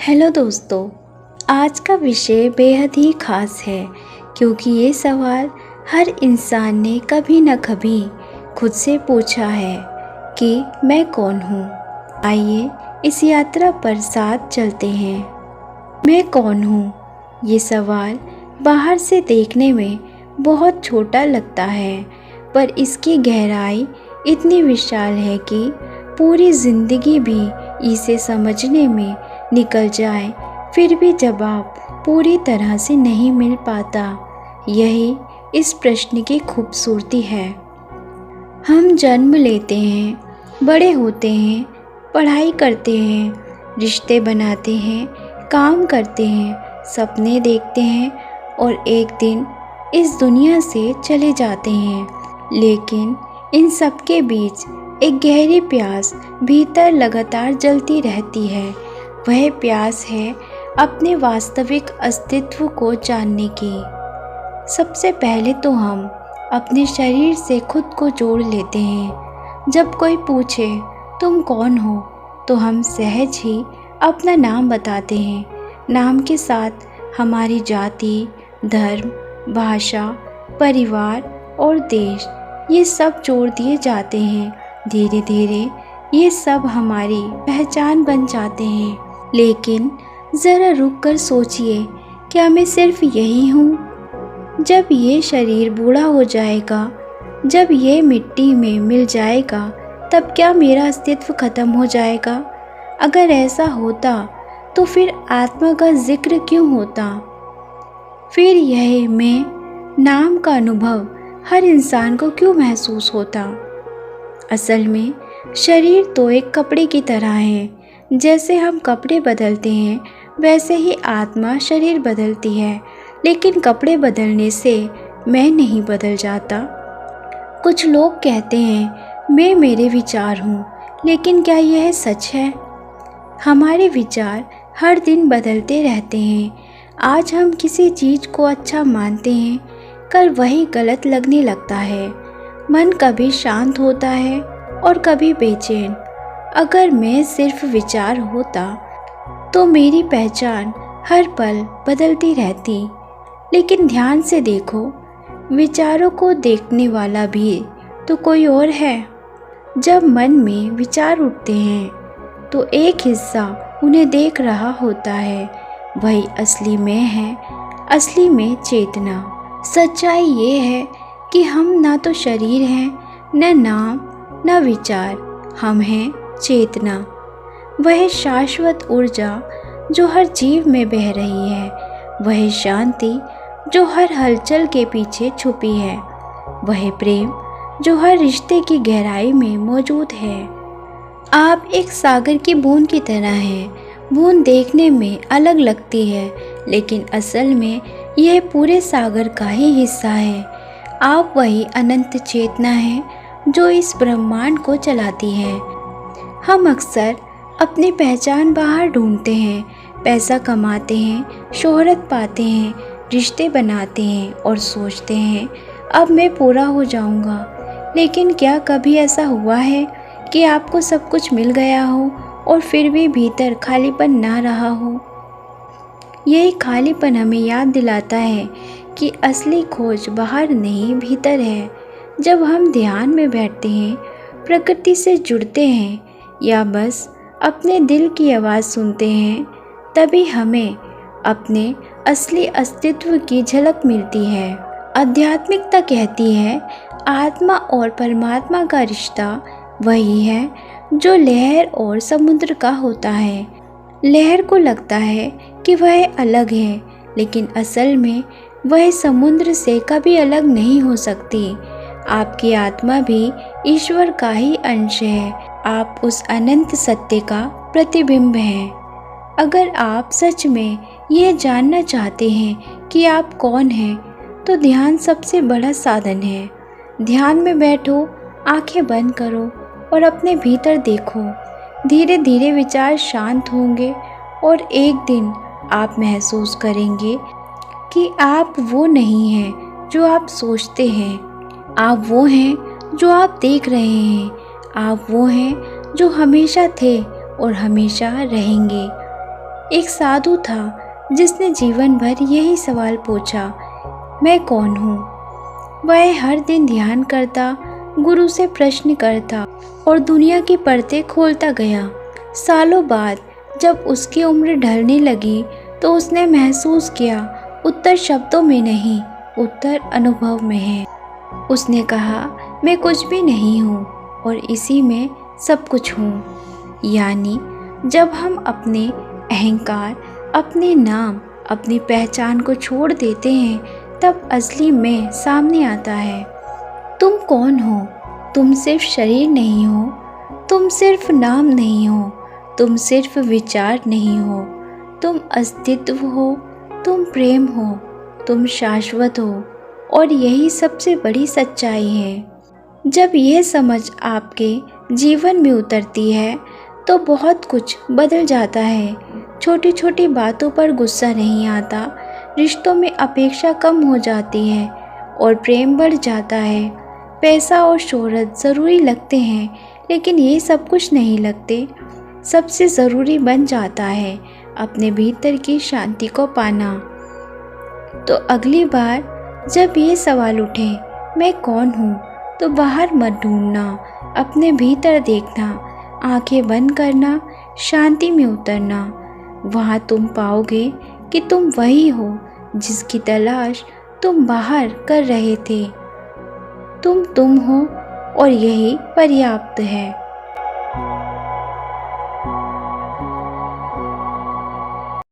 Hello दोस्तों, आज का विषय बेहद ही खास है क्योंकि ये सवाल हर इंसान ने कभी न कभी खुद से पूछा है कि मैं कौन हूँ। आइए इस यात्रा पर साथ चलते हैं। मैं कौन हूँ? ये सवाल बाहर से देखने में बहुत छोटा लगता है, पर इसकी गहराई इतनी विशाल है कि पूरी ज़िंदगी भी इसे समझने में निकल जाए फिर भी जवाब पूरी तरह से नहीं मिल पाता। यही इस प्रश्न की खूबसूरती है। हम जन्म लेते हैं, बड़े होते हैं, पढ़ाई करते हैं, रिश्ते बनाते हैं, काम करते हैं, सपने देखते हैं और एक दिन इस दुनिया से चले जाते हैं। लेकिन इन सब के बीच एक गहरी प्यास भीतर लगातार जलती रहती है। वह प्यास है अपने वास्तविक अस्तित्व को जानने की। सबसे पहले तो हम अपने शरीर से खुद को जोड़ लेते हैं। जब कोई पूछे तुम कौन हो, तो हम सहज ही अपना नाम बताते हैं। नाम के साथ हमारी जाति, धर्म, भाषा, परिवार और देश, ये सब जोड़ दिए जाते हैं। धीरे धीरे ये सब हमारी पहचान बन जाते हैं। लेकिन ज़रा रुक कर सोचिए, क्या मैं सिर्फ यही हूँ? जब ये शरीर बूढ़ा हो जाएगा, जब ये मिट्टी में मिल जाएगा, तब क्या मेरा अस्तित्व खत्म हो जाएगा? अगर ऐसा होता तो फिर आत्मा का जिक्र क्यों होता? फिर यह मैं नाम का अनुभव हर इंसान को क्यों महसूस होता? असल में शरीर तो एक कपड़े की तरह है। जैसे हम कपड़े बदलते हैं, वैसे ही आत्मा शरीर बदलती है। लेकिन कपड़े बदलने से मैं नहीं बदल जाता। कुछ लोग कहते हैं मैं मेरे विचार हूँ, लेकिन क्या यह सच है? हमारे विचार हर दिन बदलते रहते हैं। आज हम किसी चीज़ को अच्छा मानते हैं, कल वही गलत लगने लगता है। मन कभी शांत होता है और कभी बेचैन। अगर मैं सिर्फ विचार होता तो मेरी पहचान हर पल बदलती रहती। लेकिन ध्यान से देखो, विचारों को देखने वाला भी तो कोई और है। जब मन में विचार उठते हैं तो एक हिस्सा उन्हें देख रहा होता है। वही असली मैं है, असली में चेतना। सच्चाई ये है कि हम ना तो शरीर हैं, न नाम, न विचार। हम हैं चेतना, वह शाश्वत ऊर्जा जो हर जीव में बह रही है, वह शांति जो हर हलचल के पीछे छुपी है, वह प्रेम जो हर रिश्ते की गहराई में मौजूद है। आप एक सागर की बूंद की तरह हैं। बूंद देखने में अलग लगती है, लेकिन असल में यह पूरे सागर का ही हिस्सा है। आप वही अनंत चेतना हैं जो इस ब्रह्मांड को चलाती है। हम अक्सर अपनी पहचान बाहर ढूंढते हैं, पैसा कमाते हैं, शोहरत पाते हैं, रिश्ते बनाते हैं और सोचते हैं अब मैं पूरा हो जाऊंगा। लेकिन क्या कभी ऐसा हुआ है कि आपको सब कुछ मिल गया हो और फिर भी भीतर खालीपन ना रहा हो? यही खालीपन हमें याद दिलाता है कि असली खोज बाहर नहीं, भीतर है। जब हम ध्यान में बैठते हैं, प्रकृति से जुड़ते हैं या बस अपने दिल की आवाज़ सुनते हैं, तभी हमें अपने असली अस्तित्व की झलक मिलती है। आध्यात्मिकता कहती है आत्मा और परमात्मा का रिश्ता वही है जो लहर और समुद्र का होता है। लहर को लगता है कि वह अलग है, लेकिन असल में वह समुद्र से कभी अलग नहीं हो सकती। आपकी आत्मा भी ईश्वर का ही अंश है। आप उस अनंत सत्य का प्रतिबिंब हैं। अगर आप सच में यह जानना चाहते हैं कि आप कौन हैं, तो ध्यान सबसे बड़ा साधन है। ध्यान में बैठो, आंखें बंद करो और अपने भीतर देखो। धीरे धीरे विचार शांत होंगे और एक दिन आप महसूस करेंगे कि आप वो नहीं हैं जो आप सोचते हैं। आप वो हैं जो आप देख रहे हैं। आप वो हैं जो हमेशा थे और हमेशा रहेंगे। एक साधु था जिसने जीवन भर यही सवाल पूछा, मैं कौन हूँ। वह हर दिन ध्यान करता, गुरु से प्रश्न करता और दुनिया की परतें खोलता गया। सालों बाद जब उसकी उम्र ढलने लगी तो उसने महसूस किया, उत्तर शब्दों में नहीं, उत्तर अनुभव में है। उसने कहा, मैं कुछ भी नहीं हूँ और इसी में सब कुछ हूँ। यानी जब हम अपने अहंकार, अपने नाम, अपनी पहचान को छोड़ देते हैं तब असली मैं सामने आता है। तुम कौन हो? तुम सिर्फ शरीर नहीं हो, तुम सिर्फ नाम नहीं हो, तुम सिर्फ विचार नहीं हो, तुम अस्तित्व हो, तुम प्रेम हो, तुम शाश्वत हो। और यही सबसे बड़ी सच्चाई है। जब यह समझ आपके जीवन में उतरती है तो बहुत कुछ बदल जाता है। छोटी छोटी बातों पर गुस्सा नहीं आता, रिश्तों में अपेक्षा कम हो जाती है और प्रेम बढ़ जाता है। पैसा और शोहरत ज़रूरी लगते हैं लेकिन ये सब कुछ नहीं लगते। सबसे ज़रूरी बन जाता है अपने भीतर की शांति को पाना। तो अगली बार जब ये सवाल उठे, मैं कौन हूँ, तो बाहर मत ढूंढना, अपने भीतर देखना, आंखें बंद करना, शांति में उतरना। वहाँ तुम पाओगे कि तुम वही हो जिसकी तलाश तुम बाहर कर रहे थे। तुम हो और यही पर्याप्त है।